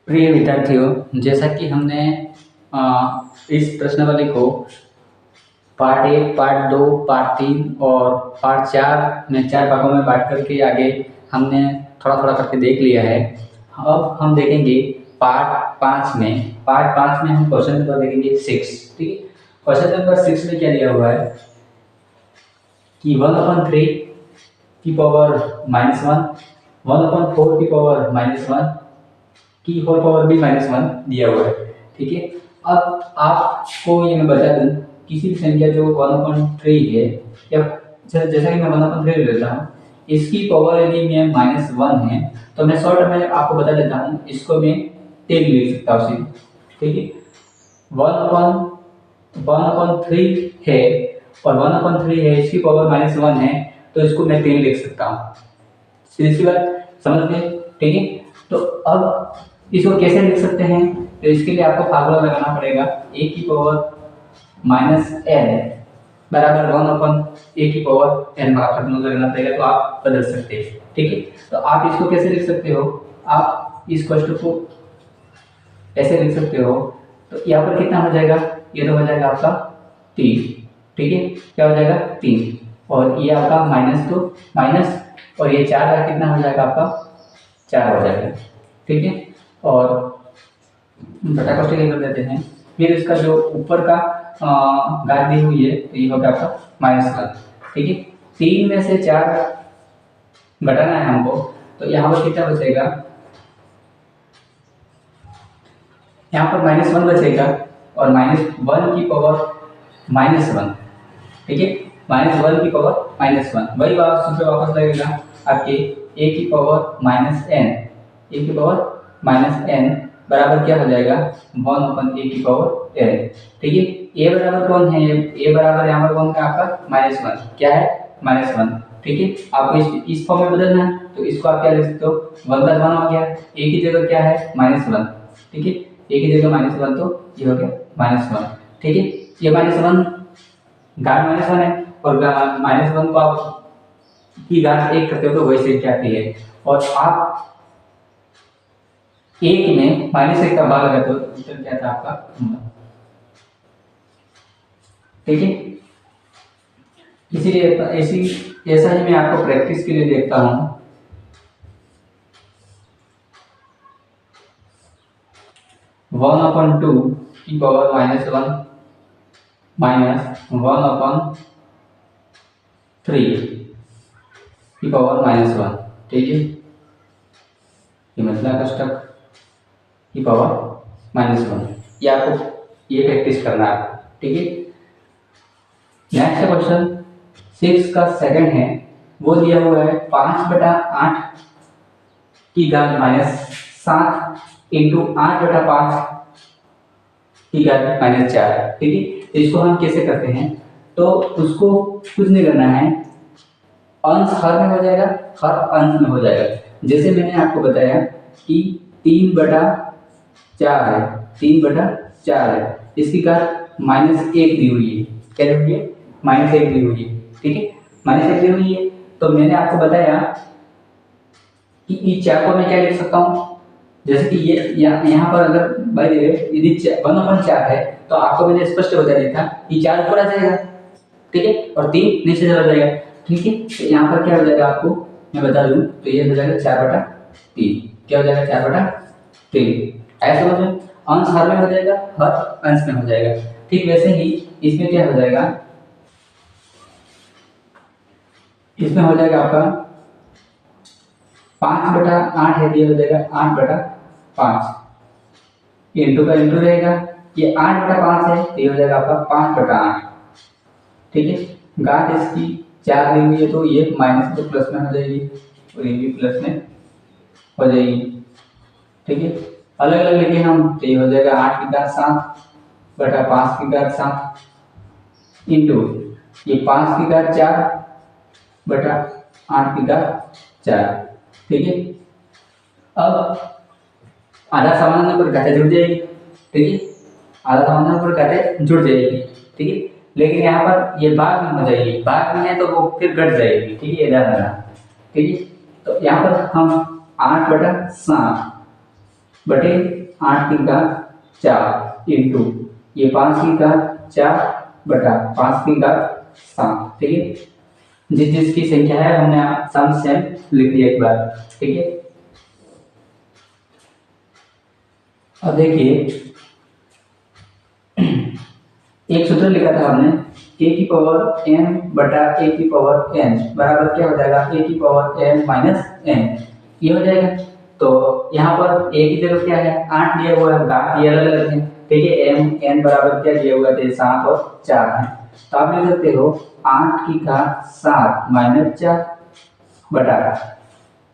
प्रिय विद्यार्थियों, जैसा कि हमने इस प्रश्नावली को पार्ट 1, पार्ट 2, पार्ट 3 और पार्ट 4 में 4 भागों में बांट करके आगे हमने थोड़ा थोड़ा करके देख लिया है। अब हम देखेंगे पार्ट 5 में हम क्वेश्चन नंबर देखेंगे 6। ठीक है, क्वेश्चन नंबर 6 में क्या दिया हुआ है कि 1/3 की पावर -1, 1/4 की पावर -1 की होल पावर भी -1 दिया हुआ है। ठीक है, अब आपको ये मैं बता दूं, किसी भी संख्या जो 1/3 है या जैसा कि मैं 1/3 ले लेता हूँ, इसकी पावर यदि मैं -1 है तो मैं शॉर्ट में आपको बता देता हूँ, इसको मैं 10 लिख सकता हूँ सीधे। ठीक है, 1/3 है और 1/3 है, इसकी पावर -1 है, तो इसको मैं 10 लिख सकता हूँ। सीधी सी बात, समझ गए? ठीक है, तो अब इसको कैसे लिख सकते हैं? तो इसके लिए आपको फार्मूला लगाना पड़ेगा a की पावर -n बराबर 1/a की पावर n का फार्मूला लगाना पड़ेगा, तो आप बदल सकते हैं। ठीक है, तो आप इसको कैसे लिख सकते हो? आप इस क्वेश्चन को ऐसे लिख सकते हो, तो यहाँ पर कितना हो जाएगा? ये तो हो जाएगा आपका 3। ठीक है, क्या हो जाएगा? 3, और ये आपका -2 माइनस, और ये 4 का कितना हो जाएगा? आपका 4 हो जाएगा। ठीक है, और बटा को कर देते हैं। फिर इसका जो ऊपर का घात दी हुई है, तो ये हो गया आपका -1। ठीक है, 3 में से 4 घटाना है हमको, तो यहाँ पर कितना बचेगा? यहाँ पर -1 बचेगा और -1 की पावर -1। ठीक है, -1 की पावर -1, वही बात सूत्र वापस लगेगा आपके a की पावर -n, a की पावर -n बराबर क्या हो जाएगा? 1/a की पावर n। ठीक है, a बराबर कौन है? a बराबर यहाँ पर कौन है आपका? -1। क्या है? -1। ठीक है, आपको इस फॉर्म में बदलना है, तो इसको आप क्या लिख सकते हो? 1/1 हो गया। a की जगह क्या है? -1। ठीक है, a की जगह -1, तो ये हो गया -1। ठीक है, ये -1 घात -1 है, और -1 को आप की घात 1 करते हो तो वही संख्या आती है, और आप 1 में -1 का भाग लगाते हो तो उत्तर क्या था आपका? 9। ठीक है, इसीलिए ऐसा ही मैं आपको प्रैक्टिस के लिए देखता हूँ। वन अपॉन टू की पावर -1 माइनस 1/3 की पावर -1। ठीक है, ये मतलब कष्टक की पावर -1, ये आपको ये प्रैक्टिस करना है। ठीक है, नेक्स्ट क्वेश्चन 6 का सेकंड है, वो दिया हुआ है 5/8 की घात -7 इंटू 8/5 की घात -4। ठीक है, तो इसको हम कैसे करते हैं? तो उसको कुछ नहीं करना है, अंश हर में हो जाएगा, हर अंश में हो जाएगा। जैसे मैंने आपको बताया कि 3/4 है, 3/4 है, इसकी घात -1 दी हुई है। क्या दी हुई है? -1 दी हुई है। ठीक है, -1 दी हुई है, तो मैंने आपको बताया कि इस 4 को मैं क्या लिख सकता हूँ? जैसे कि ये यहाँ पर अगर बाय द वे यदि 1/4 है, तो आपको मैंने स्पष्ट बता दिया था कि 4 ऊपर आ जाएगा। ठीक है, और 3 नीचे चला जाएगा। ठीक है, तो यहाँ पर क्या हो जाएगा आपको मैं बता दूं, तो ये हो जाएगा 4/3। क्या हो जाएगा? 4/3। ऐसा समझ में? अंश हर में हो जाएगा, हर अंश में हो जाएगा। ठीक वैसे ही इसमें क्या हो जाएगा? इसमें हो जाएगा आपका 5/8 है, ये हो जाएगा 8/5, इंटू का इंटू रहेगा, ये 8/5 है, तो ये हो जाएगा आपका 5/8। ठीक है, घात इसकी 4 दी हुई है, तो ये माइनस तो प्लस में हो जाएगी और ये भी प्लस में हो जाएगी। ठीक है, अलग अलग लिखे हम, तो ये हो जाएगा 8 की घात 7/5 की घात 7 इंटू ये 5 की घात 4/8 की घात 4। ठीक है, अब आधा समाधान पर घातें जुड़ जाएगी। ठीक है, आधा समाधान पर घातें जुड़ जाएगी। ठीक है, लेकिन यहाँ पर ये भाग में हो जाएगी, भाग में है तो वो फिर घट जाएगी। ठीक है, ध्यान रखना। ठीक है, तो यहाँ पर हम 8/7 बटे 8 की घात 4 इंटू ये 5 की घात 4 बटा 5 की घात 7। ठीक है, जिस जिसकी संख्या है हमने सम सेम लिख दिया एक बार। ठीक है, अब देखिए एक सूत्र लिखा था हमने a की पावर m बटा a की पावर n बराबर क्या हो जाएगा, a की पावर m माइनस n, ये हो जाएगा। तो यहाँ पर a की जगह क्या है 8 दिया हुआ है, घात ये अलग अलग है। ठीक है, m n बराबर क्या दिया हुआ है 7 और 4 है। तो आप लिख सकते हो 8 की घात 7 माइनस 4 बटा,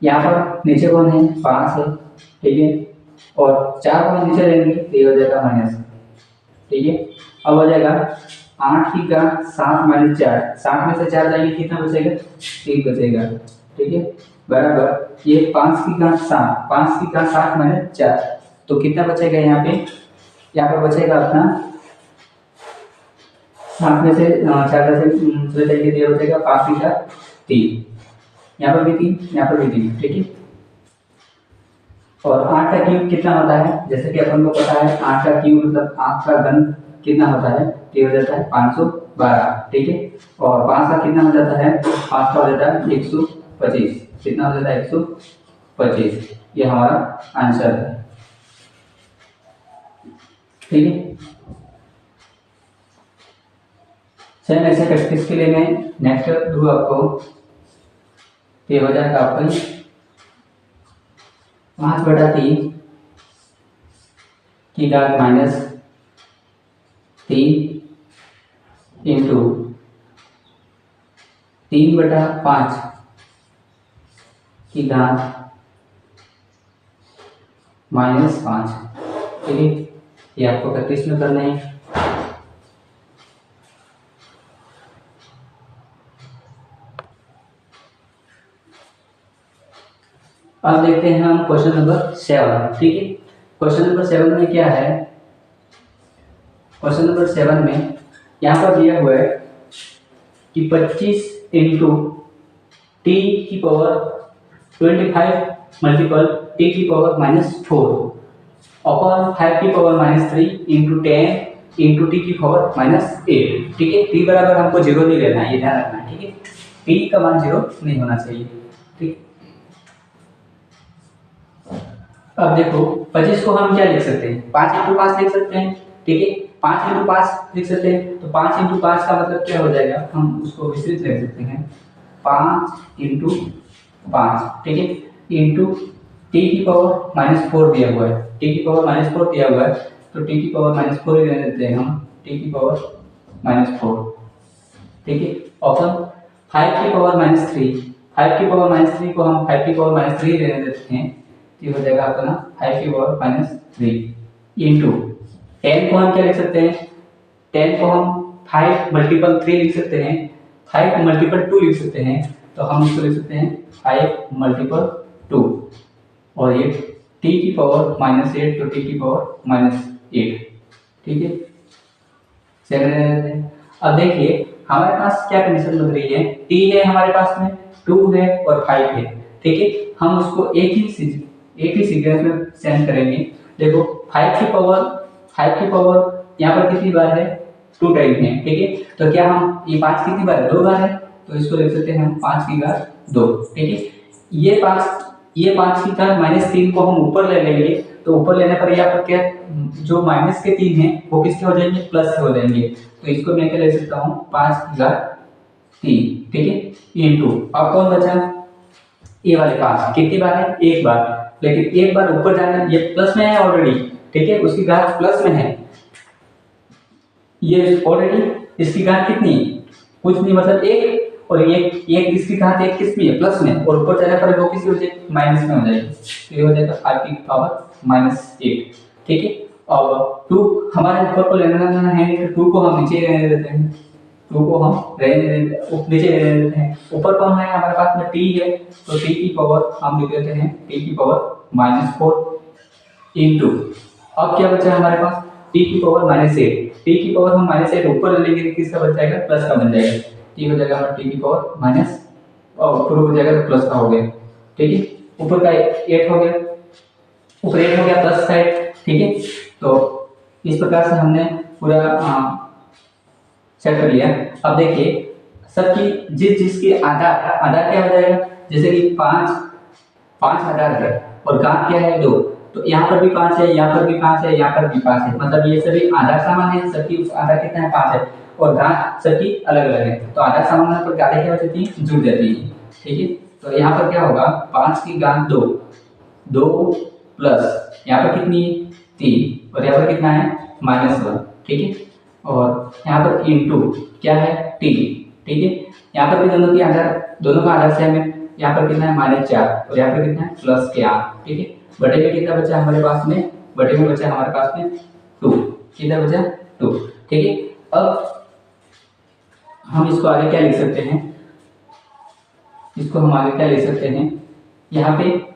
यहाँ पर नीचे कौन है 5 है। ठीक है, और 4 को नीचे लेंगे तो ये हो जाएगा माइनस। ठीक है, अब हो जाएगा 8 की घात 7 माइनस 4, 7 में से 4 जाएंगे कितना बचेगा 3 बचेगा। ठीक है, बराबर ये 5 की घात 7, 5 की घात 7 माइनस 4, तो कितना बचेगा यहाँ पे, यहाँ पर बचेगा अपना 7 में से 4 से चले जाएंगे तो ये बचेगा 5 की घात 3, यहाँ पर भी 3, यहाँ पर भी 3। ठीक है, और 8 का क्यूब कितना होता है, जैसे कि अपन को पता है 8 का क्यूब मतलब 8 का घन कितना होता है, ये हो जाता है 512। ठीक है, और 5 का कितना हो जाता है, 5 का हो जाता है 125, कितना हो जाता है 125, ये हमारा आंसर है। ठीक है, सेम ऐसे प्रैक्टिस के लिए मैं नेक्स्ट दूँ आपको, ये हो जाएगा आपका 5/3 की घात माइनस 3 इंटू 3/5 की घात माइनस 5। ठीक है, ये आपको प्रैक्टिस में करना है। अब देखते हैं हम क्वेश्चन नंबर 7। ठीक है, क्वेश्चन नंबर 7 में क्या है, क्वेश्चन नंबर 7 में यहाँ पर दिया हुआ है कि 25 इंटू टी की पावर 25 मल्टीपल टी की पावर -4 अपॉन 5 की पावर -3 इंटू 10 इंटू टी की पावर -8। ठीक है, टी बराबर हमको 0 नहीं लेना है, ये ध्यान रखना है। ठीक है, टी का मान 0 नहीं होना चाहिए। ठीक, अब देखो 25 को हम क्या लिख सकते हैं, 5 इंटू 5 लिख सकते हैं। ठीक है, 5 इंटू 5 लिख सकते हैं, तो 5 इंटू 5 का मतलब क्या हो जाएगा, हम उसको विस्तृत लिख सकते हैं 5 इंटू 5। ठीक है, इंटू टी की पावर -4 दिया हुआ है, टी की पावर -4 दिया हुआ है, तो टी की पावर -4 ही रहने देते हैं हम, टी की पावर -4। ठीक है, ऑप्शन 5 की पावर -3, 5 की पावर -3 को हम 5 की पावर -3 रहने देते हैं, ये हो जाएगा अपना 5 की पावर -3 इंटू 10 को हम क्या लिख सकते हैं, 10 को हम 5 मल्टीपल 3 लिख सकते हैं, 5 मल्टीपल 2 लिख सकते हैं, तो हम इसको लिख सकते हैं 5 मल्टीपल 2, और ये t की पावर -8 तो t की पावर -8। ठीक है, चलिए अब देखिए हमारे पास क्या कंडीशन लग रही है, t है हमारे पास में, 2 है और 5 है। ठीक है, हम उसको एक ही सीक्वेंस में सेंड करेंगे। देखो 5 की पावर यहाँ पर कितनी बार है, 2 टाइम है। ठीक है, तो क्या हम ये 5 कितनी बार है, 2 बार है, तो इसको लिख सकते हैं हम 5 की घात 2। ठीक है, ये 5 की घात -3 को हम ऊपर ले लेंगे, तो ऊपर लेने पर यहाँ पर क्या जो माइनस के 3 है वो किसके हो जाएंगे, प्लस के हो जाएंगे। तो इसको मैं क्या ले सकता हूँ 5 की घात 3। ठीक है, इंटू अब कौन बचा, ये वाले 5 कितनी बार है, एक बार, लेकिन एक बार ऊपर जाना, ये प्लस में है ऑलरेडी। ठीक है, उसकी घात प्लस में है, ये ऑलरेडी इसकी घात कितनी कुछ नहीं मतलब 1, और एक इसकी घात 1 किस में है, प्लस में, और ऊपर जाने पर वो किसकी हो जाएगी, माइनस में हो जाएगी, तो ये हो जाएगा 5 की पावर -8। ठीक है, अब 2 हमारे ऊपर को लेना है, तो 2 को हम नीचे रहने देते हैं, 2 को हम नीचे रहने देते हैं। ऊपर कौन है हमारे पास में t है, तो t की पावर हम लिख देते हैं t की पावर -4 इंटू अब क्या बचा हमारे पास t की पावर -8, t की पावर हम -8 ऊपर ले लेंगे, किसका बच जाएगा, प्लस का बन जाएगा, t हो जाएगा हमारा t की पावर माइनस और ऊपर हो जाएगा तो प्लस का हो गया। ठीक है, ऊपर का 8 हो गया, ऊपर 8 हो गया प्लस साइड, ठीक है। तो इस प्रकार से हमने पूरा सेट कर लिया। अब देखिए सबकी जिसकी आधार आधार क्या हो जाएगा, जैसे कि 5 आधार है और घात क्या है 2, तो यहाँ पर भी 5 है, यहाँ पर भी 5 है, यहाँ पर भी 5 है, मतलब ये सभी आधार समान है, सबकी आधार कितना है 5 है और घात सबकी अलग अलग है। तो आधार समान होने पर घातें क्या हो जाती है, जुड़ जाती है, ठीक है। तो यहाँ पर क्या होगा 5 की घात 2, 2 प्लस यहाँ पर कितनी 3 और यहाँ पर कितना है -1, ठीक है। और यहाँ पर इंटू क्या है टी, ठीक है। यहाँ पर भी दोनों का आधार सेम है, यहाँ पर कितना है -4 और यहाँ पर कितना है +8, ठीक है। बटे में कितना बचा हमारे पास में, बटे में बचा हमारे पास में 2, कितना बचा 2, ठीक है। अब हम इसको आगे क्या लिख सकते हैं, इसको हम आगे क्या लिख सकते हैं, यहाँ पे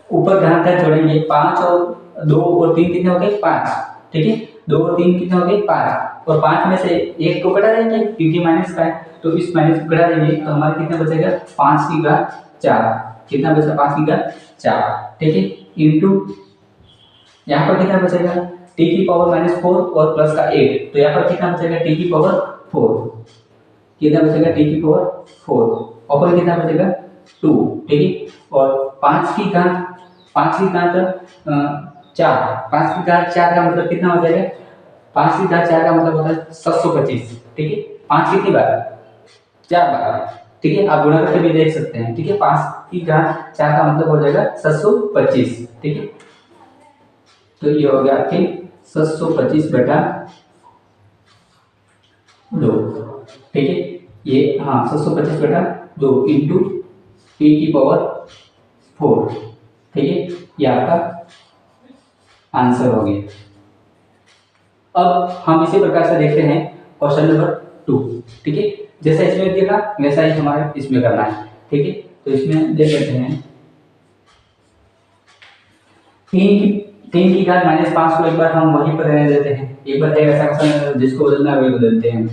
ऊपर घात जोड़ेंगे 5 और 2 और 3 कितने हो गए 5, ठीक है। 2 और 3 कितने हो गए 5 और 5 में से एक को घटा देंगे क्योंकि माइनस का है, तो इस माइनस को घटा देंगे तो हमारा कितना बचेगा 5 की घात 4, कितना बचा 5 की घात 4, ठीक है। इंटू यहाँ पर कितना बचेगा t की पावर -4 और प्लस का 8, तो यहाँ पर कितना बचेगा t की पावर 4, कितना बचेगा t की पावर 4 और पर कितना बचेगा 2, ठीक है। और 5 की घात 4, 5 की घात 4 का मतलब कितना हो जाएगा, 5 की घात 4 का मतलब होता है 725, ठीक है। 5 कितनी बार 4 बार, ठीक है। आप गुणा करके भी देख सकते हैं, ठीक है। 5 की घात 4 का मतलब हो जाएगा 725, ठीक है। तो ये हो गया कि 725 बटा 2, ठीक है। ये हाँ 725 बटा 2 इंटू टी की पावर 4, ठीक है। ये आपका आंसर हो गया। अब हम इसी प्रकार से देखते हैं क्वेश्चन नंबर 2, ठीक है। जैसा इसमें देखा वैसा ही हमारे इसमें करना है, ठीक है। तो इसमें देख लेते हैं 3 की घात -5 को एक बार हम वहीं पर रहने देते हैं, एक बार है ऐसा क्वेश्चन जिसको बदलना है वही बदलते हैं।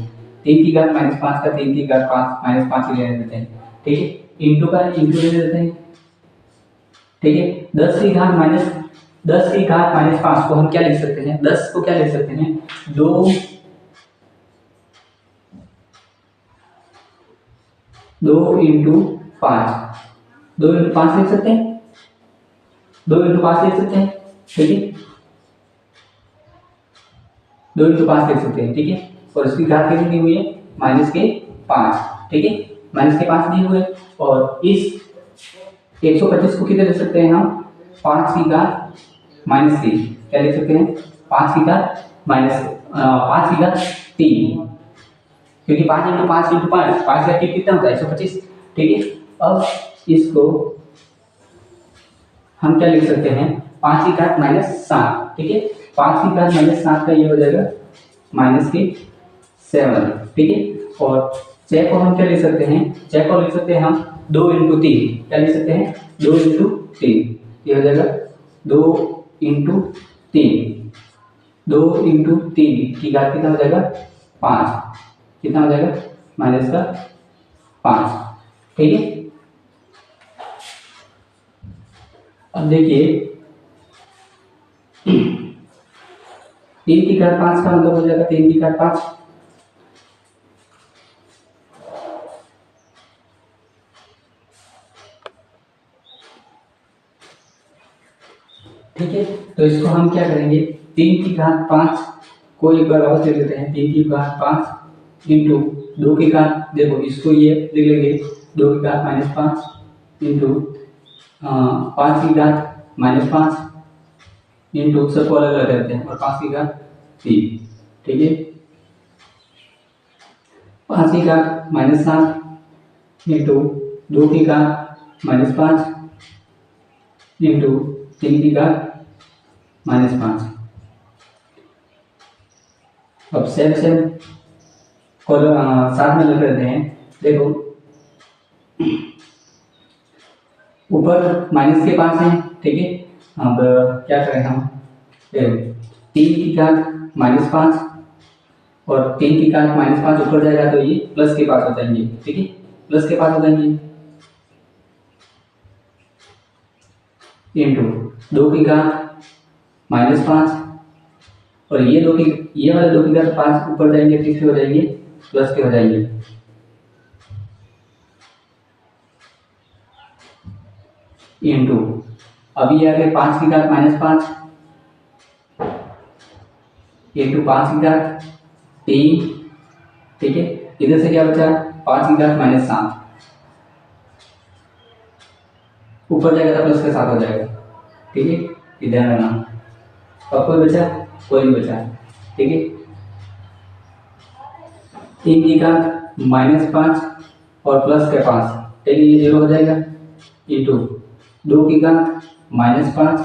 3 की घात -5 का 3 की घात 5 -5 ही रहने देते हैं, ठीक है। इंटू का इंटू रहने देते हैं, ठीक है। 10 की घात -5 को हम क्या लिख सकते हैं, 10 को क्या लिख सकते हैं 2 इंटू 5, 2 इंटू 5 लिख सकते हैं, 2 इंटू 5 लिख सकते हैं, ठीक है। 2 इंटू 5 लिख सकते हैं, ठीक है। और इसकी घात कितनी दी हुई है -5, ठीक है। -5 दिए हुए और इस 125 को कितने लिख सकते हैं हम 5 की घात -3, क्या लिख सकते हैं 5 की घात -3, क्योंकि 5 इंटू 5 इंटू 5 5 का कितना होता है 125, ठीक है। अब इसको हम क्या लिख सकते हैं 5 की घात -7, ठीक है। 5 की घात -7 का ये हो जाएगा -7, ठीक है। और 6 को हम क्या लिख सकते हैं, 6 को लिख सकते हैं हम 2 इंटू 3, क्या लिख सकते हैं 2 इंटू 3, ये हो जाएगा 2 इंटू 3, 2 इंटू 3 की घात कितना हो जाएगा 5, कितना हो जाएगा -5, ठीक है। अब देखिए 3 की घात 5 का मतलब हो जाएगा 3 की घात 5, ठीक है। तो इसको हम क्या करेंगे 3 की घात 5 को एक बार और लिख लेते हैं, 3 की घात 5 इंटू 2 की घात, देखो इसको ये लिख लेंगे 2 की घात -5 इंटू 5 की घात -5 इंटू सबको अलग अलग करते हैं और 5 की घात 3, ठीक है। 5 की घात -7 इंटू 2 की घात -5 इंटू 3 की घात -5। अब सेम साथ में लग रहे हैं, देखो ऊपर माइनस के पास है, ठीक है। अब क्या करें हम 3 की घात -5 और 3 की घात -5 ऊपर जाएगा तो ये प्लस के पास हो जाएंगे, ठीक है, प्लस के पास हो जाएंगे। इंटू 2 की घात -5, और ये वाले 2 की घात 5 ऊपर जाएंगे, किसके हो जाएंगे, प्लस के हो जाएंगे, इंटू अब ये आ गया 5 की घात -5 इंटू 5 की घात 3, ठीक है। इधर से क्या बचा, 5 की घात -7, ऊपर जाएगा तो प्लस के साथ हो जाएगा, ठीक है, ये ध्यान रखना। अब कोई बचा, कोई नहीं बचा, ठीक है। 3 की घात -5 और प्लस के 5, ठीक है, ये 0 हो जाएगा, इंटू 2 की घात -5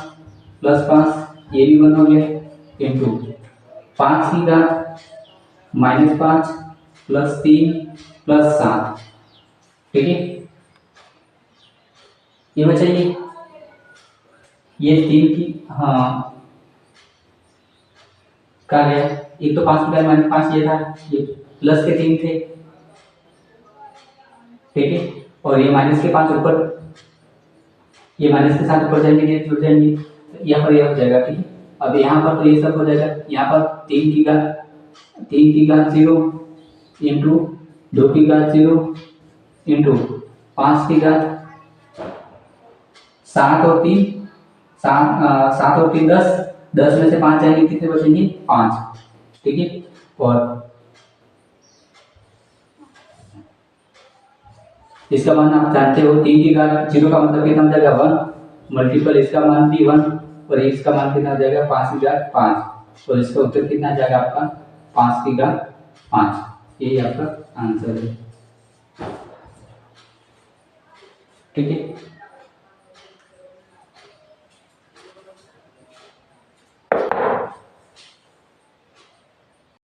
ये भी 1 हो गया, इंटू 5 की घात -5 + 3 + 7, ठीक है। ये बचा ये 3 की, हाँ कहा गया, एक तो 5 की घात -5 ये था, ये प्लस के 3 थे, ठीक है, और ये माइनस के 5 ऊपर, ये माइनस के साथ ऊपर जाएंगे, ये जुड़ जाएंगे, तो यहाँ पर यह हो जाएगा, ठीक है। अब यहाँ पर तो ये सब हो जाएगा, यहाँ पर 3 की घात 0 इंटू 2 की घात 0 इंटू 5 की घात 7 और 3, 7 और 3 10, 10 में से 5 जाएंगे, कितने बचेंगे, 5, ठीक है। और इसका मान आप जानते हो, 3 की घात 0 का मतलब कितना हो जाएगा, 1 मल्टीपल इसका मान भी 1, और इसका मान कितना हो जाएगा, 5 की घात 5, और इसका उत्तर कितना जाएगा आपका, 5 की घात 5, यही आपका आंसर है, ठीक है।